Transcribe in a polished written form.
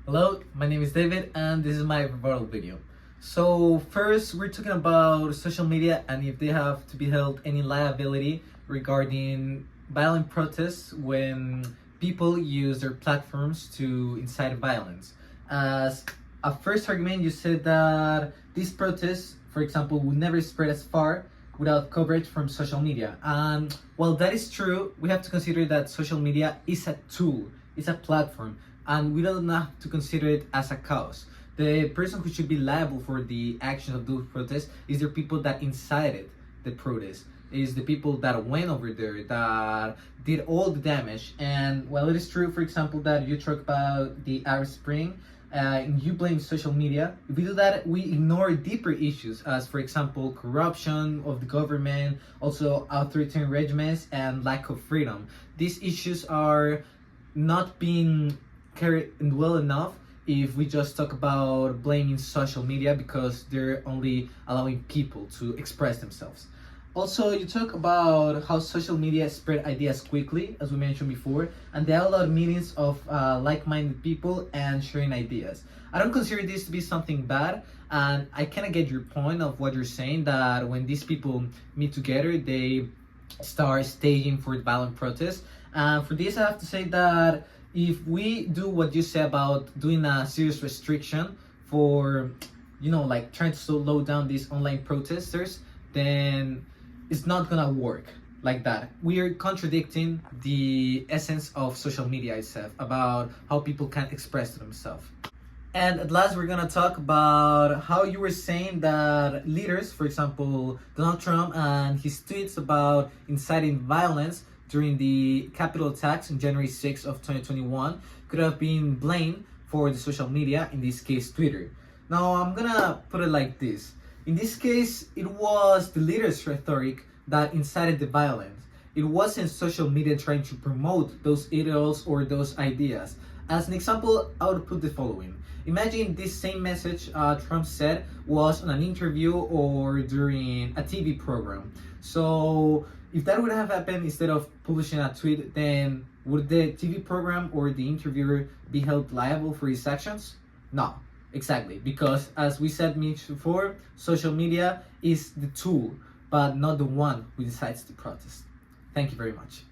Hello, my name is David and this is my rebuttal video. So first we're talking about social media and if they have to be held any liability regarding violent protests when people use their platforms to incite violence. As a first argument, you said that these protests, for example, would never spread as far without coverage from social media. And while that is true, we have to consider that social media is a tool, it's a platform, and we don't have to consider it as a cause. The person who should be liable for the actions of those protests is the people that incited the protest, is the people that went over there, that did all the damage. And while it is true, for example, that you talk about the Arab Spring, and you blame social media, if we do that, we ignore deeper issues, as for example, corruption of the government, also authoritarian regimes, and lack of freedom. These issues are not being carried well enough if we just talk about blaming social media because they're only allowing people to express themselves. Also, you talk about how social media spread ideas quickly, as we mentioned before, and they allow meetings of like-minded people and sharing ideas. I don't consider this to be something bad, and I kind of get your point of what you're saying, that when these people meet together, they start staging for violent protests. For this, I have to say that if we do what you say about doing a serious restriction for, like trying to slow down these online protesters, then it's not gonna work like that. We are contradicting the essence of social media itself, about how people can express themselves. And at last, we're gonna talk about how you were saying that leaders, for example, Donald Trump and his tweets about inciting violence during the Capitol attacks on January 6th of 2021 could have been blamed for the social media, in this case, Twitter. Now, I'm gonna put it like this. In this case, it was the leaders' rhetoric that incited the violence. It wasn't social media trying to promote those ideals or those ideas. As an example, I would put the following. Imagine this same message Trump said was on an interview or during a TV program. So if that would have happened instead of publishing a tweet, then would the TV program or the interviewer be held liable for his actions? No. Exactly, because as we said before, social media is the tool, but not the one who decides to protest. Thank you very much.